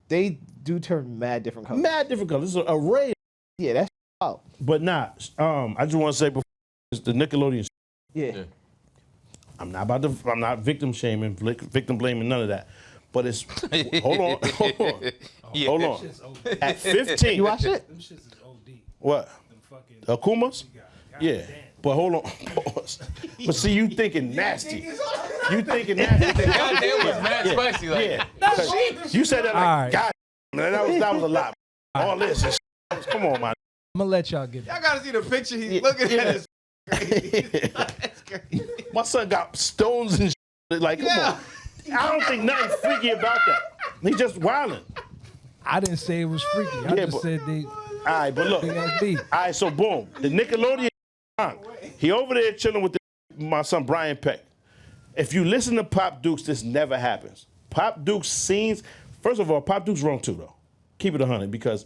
They do turn mad different colors. Mad different colors. It's an array. Yeah, that's out. But I just want to say before it's the Nickelodeon. Yeah. I'm not victim shaming, victim blaming, none of that. But it's hold on. Hold on. At 15, You watch it? Them shits is OD. What? Them fucking Akumas? Yeah. damn. But hold on. Pause. But see, you thinking nasty. You thinking nasty. Goddamn was mad spicy. Like, Yeah. You said that like, Alright. God, man, that was a lot. All this and shit. Come on, man. I'm gonna let y'all get that. I gotta see the picture he's looking at. Is My son got stones and shit. Like, come on. I don't think nothing freaky about that. He just wilding. I didn't say it was freaky. I Yeah, just but- said they All right, but look. big ass beef. All right, so boom. The Nickelodeon, he over there chilling with my son Brian Peck. If you listen to Pop Dukes, this never happens. Pop Dukes scenes, first of all, Pop Dukes wrong too, though. Keep it 100 because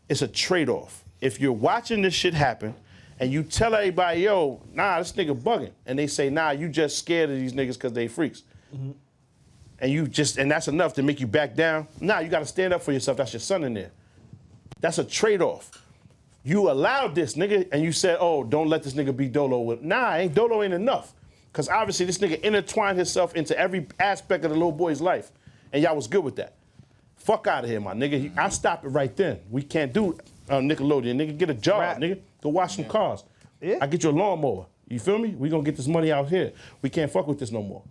it's a trade-off. If you're watching this shit happen and you tell everybody, yo, nah, this nigga bugging, and they say, nah, you just scared of these niggas because they freaks. Mm-hmm. And that's enough to make you back down. Nah, you gotta stand up for yourself. That's your son in there. That's a trade-off. You allowed this nigga and you said, oh, don't let this nigga be Dolo. Nah, Dolo ain't enough. Because obviously this nigga intertwined himself into every aspect of the little boy's life. And y'all was good with that. Fuck out of here, my nigga. I stopped it right then. We can't do Nickelodeon. Nigga, get a job, Right. nigga. Go wash some cars. Yeah. I get you a lawnmower. You feel me? We gonna get this money out here. We can't fuck with this no more.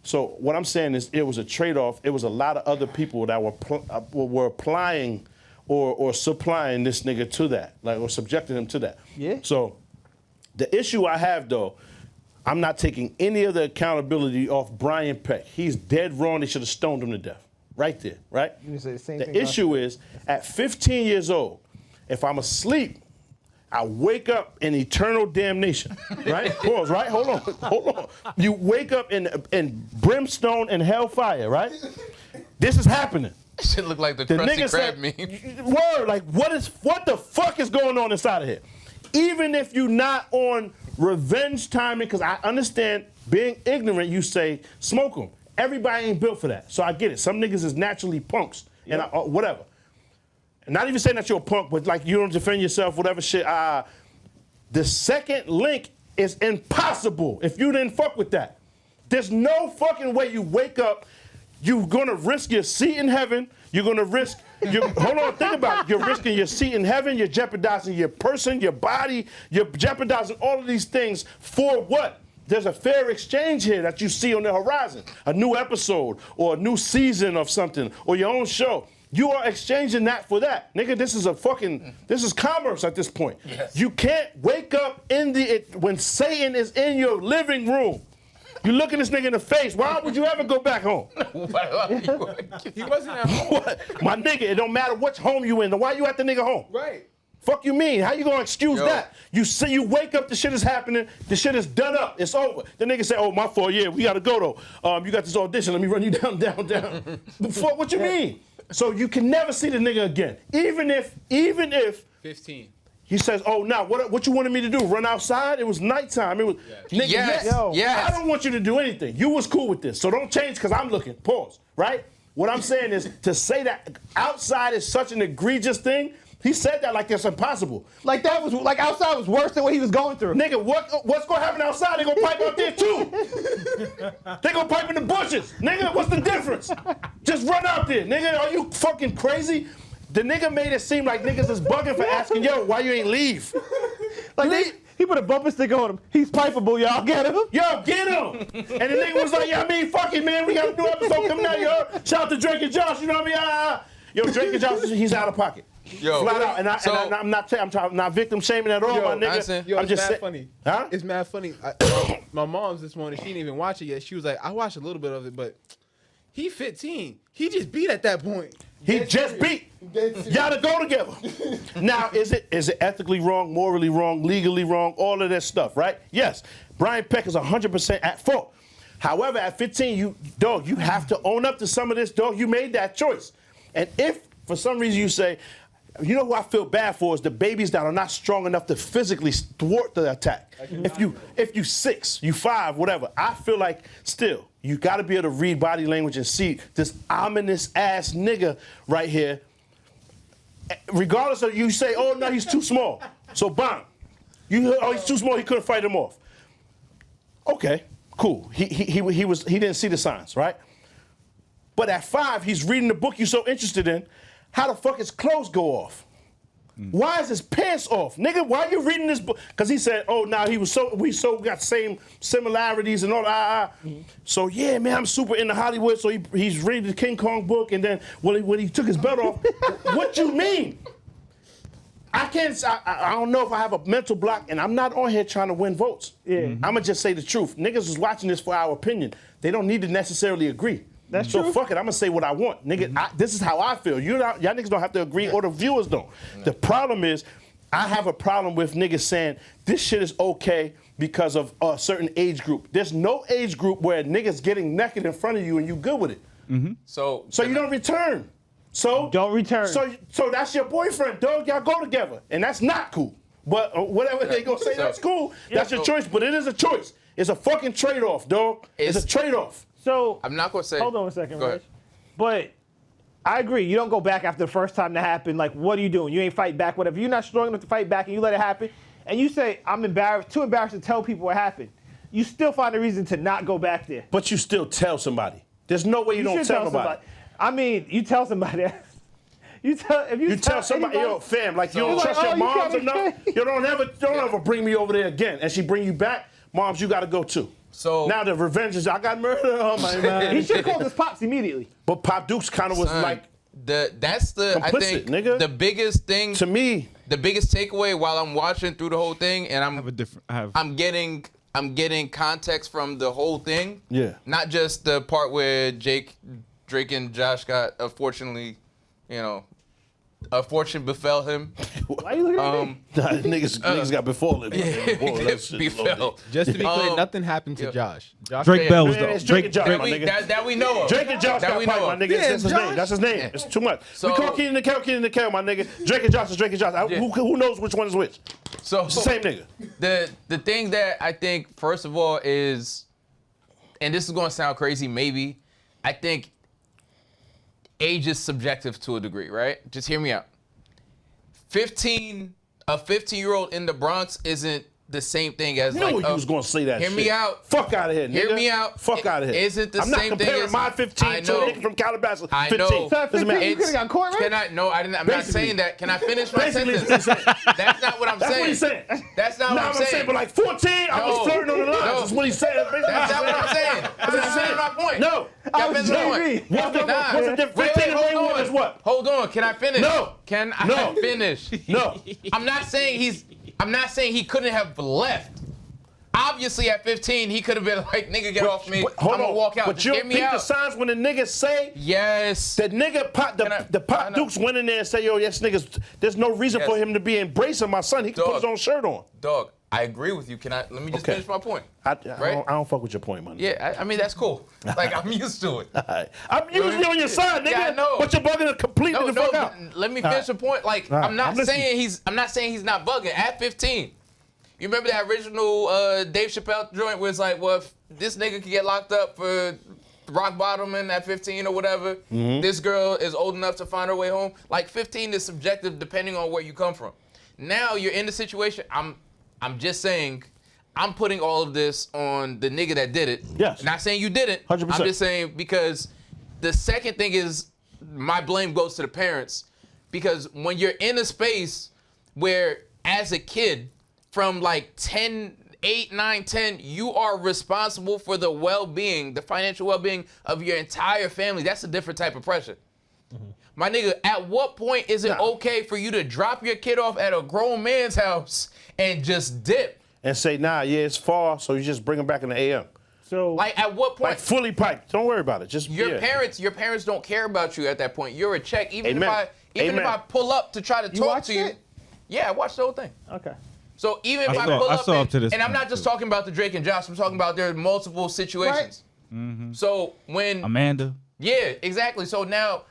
So what I'm saying is it was a trade-off. It was a lot of other people that were applying or supplying this nigga to that, like, or subjecting him to that. Yeah. So the issue I have, though, I'm not taking any of the accountability off Brian Peck. He's dead wrong. They should have stoned him to death. Right there, right? You say the same The thing about- issue is, at 15 years old, if I'm asleep, I wake up in eternal damnation, right? Pause, right? Hold on. You wake up in brimstone and hellfire, right? This is happening. shit look like the The Krusty nigga Krab said, meme. word, like what the fuck is going on inside of here? Even if you're not on revenge timing, because I understand being ignorant, you say, smoke them. Everybody ain't built for that. So I get it. Some niggas is naturally punks and whatever. And not even saying that you're a punk, but like you don't defend yourself, whatever shit. The second link is impossible if you didn't fuck with that. There's no fucking way you wake up, you're gonna risk your seat in heaven, you're gonna risk, hold on, think about it. You're risking your seat in heaven, you're jeopardizing your person, your body, you're jeopardizing all of these things for what? There's a fair exchange here that you see on the horizon. A new episode or a new season of something or your own show. You are exchanging that for that. Nigga, this is commerce at this point. Yes. You can't wake up when Satan is in your living room. You look at this nigga in the face. Why would you ever go back home? He wasn't at home. What? My nigga, it don't matter which home you in. Why you at the nigga home? Right. Fuck you mean? How you gonna excuse Yo. that? You wake up, the shit is happening, the shit is done up, it's over. The nigga say, oh, my fault, yeah, we gotta go though. You got this audition, let me run you down. Fuck, what you mean? So you can never see the nigga again. Even if 15. he says, oh, now, what you wanted me to do? Run outside? It was nighttime. It was, nigga, Yes. Yo. Yes. I don't want you to do anything. You was cool with this, so don't change because I'm looking. Pause, right? What I'm saying is to say that outside is such an egregious thing, he said that like it's impossible. Like that was like outside was worse than what he was going through. Nigga, what's gonna happen outside? They gonna pipe out there too. They gonna pipe in the bushes. Nigga, what's the difference? Just run out there. Nigga, are you fucking crazy? The nigga made it seem like niggas is bugging for asking, yo, why you ain't leave? Like he put a bumper sticker on him. He's pipeable, y'all get him? Yo, get him! And the nigga was like, yeah, I mean, fuck it, man. We got a new episode coming out, yo. Shout out to Drake and Josh, you know what I mean? Yo, Drake and Josh, he's out of pocket. Yo, Flat out. I'm not victim shaming at all, Yo, my nigga. Anderson, Yo, I'm it's just mad saying. funny. Huh? It's mad funny. My mom's this morning, she didn't even watch it yet. She was like, I watched a little bit of it, but he 15. He just beat at that point. He just beat. Y'all to go together. Now, is it ethically wrong, morally wrong, legally wrong, all of that stuff, right? Yes. Brian Peck is 100% at fault. However, at 15, you have to own up to some of this, dog. You made that choice. And if, for some reason, you say, You know who I feel bad for is the babies that are not strong enough to physically thwart the attack. If you 6, you 5, whatever, I feel like still you got to be able to read body language and see this ominous ass nigga right here. Regardless of you say, oh no, he's too small. So bang, he's too small. He couldn't fight him off. Okay, cool. He didn't see the signs, right? But at 5, he's reading the book you're so interested in. How the fuck his clothes go off? Why is his pants off? Nigga, why are you reading this book? Because he said, oh, now we got same similarities and all that. So, yeah, man, I'm super into Hollywood. So he's reading the King Kong book, and then when he took his belt off, what you mean? I don't know if I have a mental block, and I'm not on here trying to win votes. Yeah. I'm going to just say the truth. Niggas is watching this for our opinion. They don't need to necessarily agree. That's so true. Fuck it, I'm gonna say what I want, nigga. This is how I feel. Y'all niggas don't have to agree, or the viewers don't. The problem is, I have a problem with niggas saying this shit is okay because of a certain age group. There's no age group where niggas getting naked in front of you and you good with it. So you don't return. So don't return. So that's your boyfriend, dog. Y'all go together, and that's not cool. But whatever they gonna say, that's cool. That's your choice. But it is a choice. It's a fucking trade-off, dog. It's a trade-off. So I'm not gonna say. Hold on a second, Go Reg. ahead. But I agree. You don't go back after the first time that happened. Like, what are you doing? You ain't fight back. Whatever. You're not strong enough to fight back, and you let it happen. And you say, I'm too embarrassed to tell people what happened. You still find a reason to not go back there. But you still tell somebody. There's no way you don't tell nobody. Somebody. I mean, you tell somebody. You tell somebody, anybody, yo, fam, like you don't trust your moms enough. You don't ever bring me over there again. And she bring you back, moms, you gotta go too. So now the revenge is I got murdered. Oh my man. He should have called his pops immediately. But Pop Dukes kind of was like that's the complicit, I think nigga. The biggest thing to me. The biggest takeaway while I'm watching through the whole thing, and I'm getting context from the whole thing. Yeah. Not just the part where Drake and Josh got unfortunately, a fortune befell him. Why are you looking at me? Nah, niggas got befallen. Befell. Just to be clear, nothing happened to Josh. Drake Bell was It's the Drake and Josh, that, my we, nigga. that we know of. Drake and Josh got fight, my nigga. That's his name. That's his name. It's too much. So, we call Keenan the Kel, my nigga. Drake and Josh is Drake and Josh. Who knows which one is which? So it's the same nigga. The thing that I think, first of all, is, and this is going to sound crazy, maybe, I think age is subjective to a degree, right? Just hear me out. A 15-year-old in the Bronx isn't the same thing as you was going to say that Hear shit. me out. Fuck out of here, nigga. Hear me out. Fuck out of here. Isn't the I'm same not thing comparing as my 15 to a nigga from Calabasas 15. I know. So at 15, you could have got caught, right? No, I didn't. I'm not saying that. Can I finish my sentence? That's not what I'm saying. That's what he's saying. That's not what I'm saying. But like 14, I was flirting on the line. That's what he's saying. That's not what I'm saying. That's not my point. No. I was JV. What's the difference? 15 and 21 is what? Hold on. Can I finish? No. Can I finish? No. I'm not saying he couldn't have left. Obviously, at 15, he could have been like, nigga, get off me. I'm going to walk out. But you don't peep the signs when the niggas say, yes. The nigga, the Pop Dukes went in there and say, yo, yes, niggas, there's no reason for him to be embracing my son. He can put his own shirt on. Dog, I agree with you. Let me just finish my point. I don't fuck with your point, man. Yeah, I mean, that's cool. Like, I'm used to it. I'm usually on your side, nigga. Yeah, I know. But you're bugging completely the fuck out. Let me finish the point. Like, I'm not saying he's not bugging. At 15, you remember that original Dave Chappelle joint where it's like, well, if this nigga could get locked up for rock bottoming at 15 or whatever, this girl is old enough to find her way home. Like, 15 is subjective depending on where you come from. Now you're in the situation. I'm just saying, I'm putting all of this on the nigga that did it. Yes. Not saying you didn't. 100%. I'm just saying because the second thing is my blame goes to the parents, because when you're in a space where as a kid from like 8, 9, 10, you are responsible for the well-being, the financial well-being of your entire family. That's a different type of pressure. My nigga, at what point is it okay for you to drop your kid off at a grown man's house and just dip? And say, nah, yeah, it's far, so you just bring him back in the AM. So, like, at what point? Like, fully piped. Don't worry about it. Just your parents don't care about you at that point. You're a check. Even if I pull up to try to talk to you. It? Yeah, I watched the whole thing. Okay. So even if I pull up and I'm not just too. talking about the Drake and Josh, I'm talking about there are multiple situations. Right. So when Amanda. Yeah, exactly. So now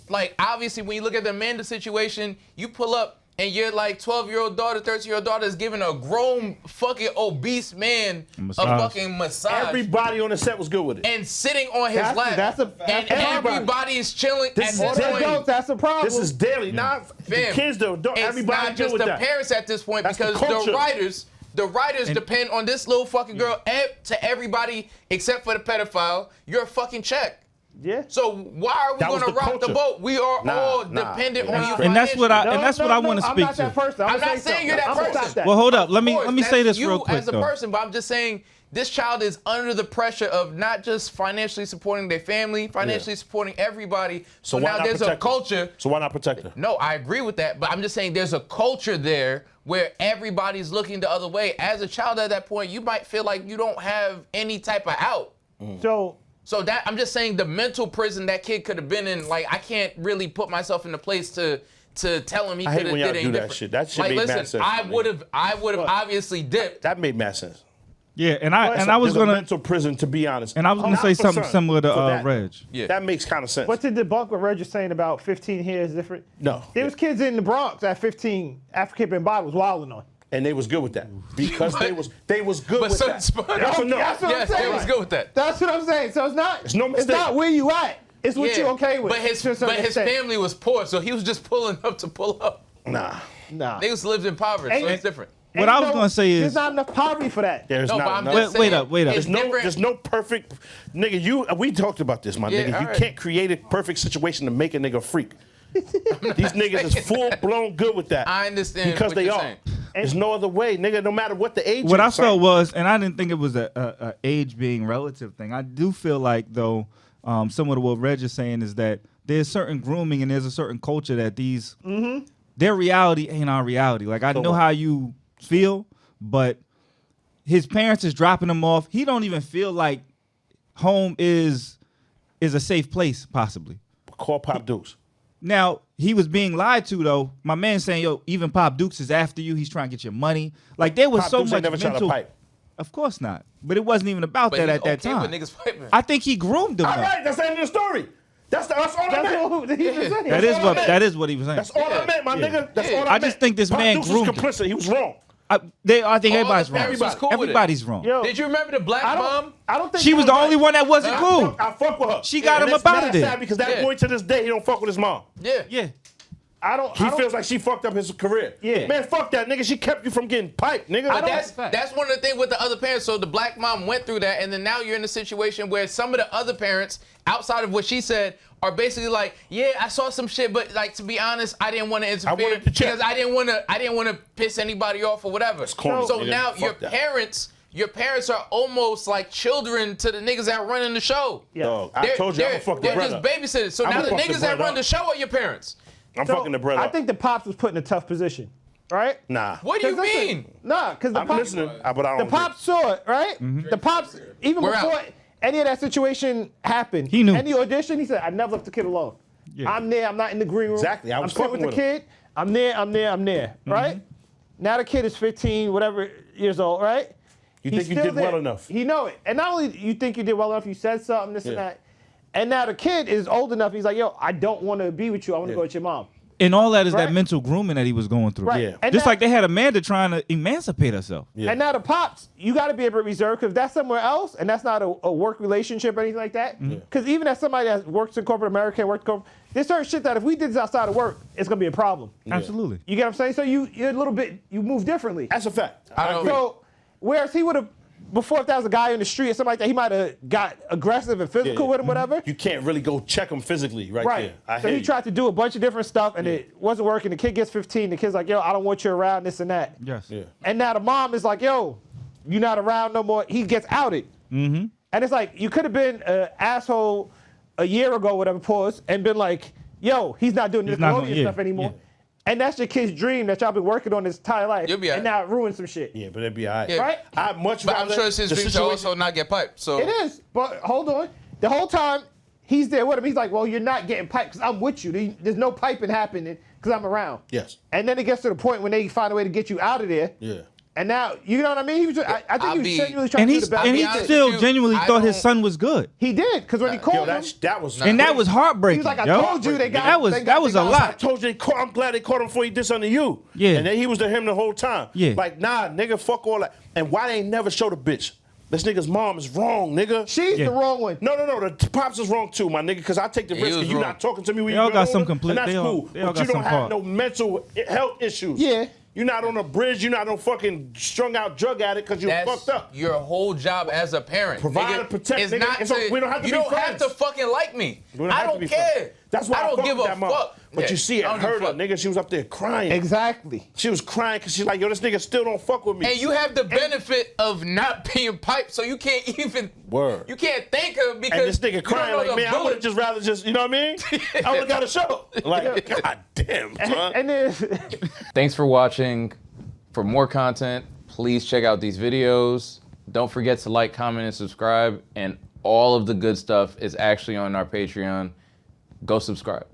like obviously when you look at the Amanda situation, you pull up and your like 12-year-old daughter, 13-year-old daughter is giving a grown fucking obese man a fucking massage. Everybody on the set was good with it. And sitting on his lap. And everybody is chilling at this point. That's a problem. This is daily. Not the kids though. Everybody not just with the that. parents at this point That's because the writers depend on this little fucking girl to everybody except for the pedophile. You're a fucking check. Yeah. So why are we going to rock the boat? We are all dependent on you. And that's what I want to speak to. I'm not saying you're that person. Well, hold up. Let me say this real quick as a person, but I'm just saying this child is under the pressure of not just financially supporting their family, financially supporting everybody. So now there's a culture. So why not protect her? No, I agree with that, but I'm just saying there's a culture there where everybody's looking the other way. As a child at that point, you might feel like you don't have any type of out. So that I'm just saying the mental prison that kid could have been in, like I can't really put myself in the place to tell him he could have did anything different. That shit like, made listen, mad sense. I would have obviously dipped. That made mad sense. Yeah, and I was gonna mental prison, to be honest. And I was gonna say something similar to Reg. Yeah. That makes kind of sense. What's the debunk what Reg is saying about 15 here is different? No. There was kids in the Bronx at 15, after Kid Ben Bobby was wilding on. And they was good with that because they was good with that. That's what yes, I'm saying. they was good with that. That's what I'm saying. So it's not. It's no mistake. It's not where you at. It's what you okay with. But his family was poor, so he was just pulling up to pull up. Nah. Niggas lived in poverty, so it's different. What I was gonna say is there's not enough poverty for that. There's No, not but I'm enough. just saying, Wait up. There's no perfect nigga. We talked about this, my nigga. You can't create a perfect situation to make a nigga a freak. These niggas is full blown good with that. I understand because what they you're are. saying. There's no other way, nigga. No matter what the age. What I is, felt was, and I didn't think it was a age being relative thing. I do feel like though, similar to what Reg is saying is that there's certain grooming and there's a certain culture that these their reality ain't our reality. Like I know how you feel, but his parents is dropping him off. He don't even feel like home is a safe place, possibly. Call Pop Dukes. Now, he was being lied to, though. My man saying, yo, even Pop Dukes is after you. He's trying to get your money. Like, there was Pop so Dukes much ain't never tried to pipe. Of course not. But it wasn't even about But that he's at that okay time. with niggas piping. I think he groomed him. All though. right, that's the end of the story. That's all I meant. What he was saying. That is what he was saying. That's all I meant, my nigga. That's all I meant. I just think this Pop man Dukes groomed was complicit. He was wrong. I think everybody's the wrong. parents was cool with it. Everybody's wrong. Yo, Did you remember the black mom? I don't think She was the only one that wasn't cool. I fuck with her. She got And him that's up out mad of there. sad because that boy to this day he don't fuck with his mom. Yeah. Yeah. He feels like she fucked up his career. Yeah. Man, fuck that nigga. She kept you from getting piped, nigga. But that's one of the things with the other parents. So the black mom went through that, and then now you're in a situation where some of the other parents, outside of what she said, are basically like, yeah, I saw some shit, but like to be honest, I didn't want to interfere wanted to check. because I didn't want to piss anybody off or whatever. corny, So nigga. now Fuck that. your parents are almost like children to the niggas that running the show. Yeah. Dog, I told you I'm gonna fuck the They're brother. just babysitters. So I'ma now the fuck the niggas that brother run up. the show are your parents. I'm fucking the brother. I think the Pops was put in a tough position, right? Nah. What do you mean? Nah, because the I'm Pops, listening, but I don't. the Pops saw it, right? The Pops, even We're before out. any of that situation happened, He knew. Any audition, he said, I never left the kid alone. Yeah. I'm there, I'm not in the green room. Exactly, I was I'm sitting with fucking the with him. kid, I'm there, right? Now the kid is 15, whatever years old, right? You He's think you still did well enough? He know it. And not only you think you did well enough, you said something, this and Yeah. that. And now the kid is old enough, he's like, yo, I don't want to be with you, I want to go with your mom. And all that is Right. that mental grooming that he was going through. Right. Yeah. And Just now- like they had Amanda trying to emancipate herself. Yeah. And now the Pops, you got to be able to reserve, because if that's somewhere else, and that's not a work relationship or anything like that, because even as somebody that works in corporate America and worked in corporate, there's certain shit that if we did this outside of work, it's going to be a problem. Absolutely. You get what I'm saying? So you're a little bit, you move differently. That's a fact. I don't- So, whereas he would have, before if that was a guy in the street or something like that, he might have got aggressive and physical with him, whatever. You can't really go check him physically right Right. there. So he tried to do a bunch of different stuff, and it wasn't working. The kid gets 15. The kid's like, yo, I don't want you around, this and that. Yes. Yeah. And now the mom is like, yo, you're not around no more. He gets outed. Mm-hmm. And it's like, you could have been an asshole a year ago, whatever, pause, and been like, yo, he's not doing He's not Nickelodeon gonna- stuff anymore. And that's your kid's dream that y'all been working on his entire life. You'll be all and right. now it ruins some shit. Yeah, but it'd be all right. Yeah. Right? I'd much But I'm rather sure it's his the dream to situation- also not get piped. So It is. But hold on. The whole time he's there with him, he's like, well, you're not getting piped because I'm with you. There's no piping happening because I'm around. Yes. And then it gets to the point when they find a way to get you out of there. Yeah. And now, you know what I mean? He was just, I think he was genuinely trying And to he do the best. and he he did. still you, genuinely I thought his don't- son was good. He did, because when he called him, That was And that was heartbreaking. he was like, I yo. told you they got that was they got- that was they a got- I lot. told you, I'm glad they caught him before he did something to you. Yeah. And then he was to him the whole time. Yeah. Like, nah, nigga, fuck all that. And why they ain't never show the bitch? This nigga's mom is wrong, nigga. She's Yeah. the wrong one. No, the pops is wrong too, my nigga, because I take the He risk was of you wrong. not talking to me when They you all get got some older, complete- and that's they all- cool. they all But got you don't some have part. no mental health issues. Yeah. You're not on a bridge. You're not on fucking strung out drug addict because you're That's fucked up. your whole job as a parent. Provide nigga, and protect, is nigga. not And so we don't have to you be don't have friends. to fucking like me. We I have to don't be care. friends. That's why I don't fuck give with a that mom. fuck. But Yeah, you see, it I don't give a hurt her, fuck. nigga. She was up there crying. Exactly. She was crying because she's like, yo, this nigga still don't fuck with me. And you have the benefit of not being piped, so you can't even. Word. You can't thank her because And this nigga you crying don't know like, the man, I would bullet. have just rather just, you know what I mean? I would have got a show. Like, god damn, son. And then, Thanks for watching. For more content, please check out these videos. Don't forget to like, comment, and subscribe. And all of the good stuff is actually on our Patreon. Go subscribe.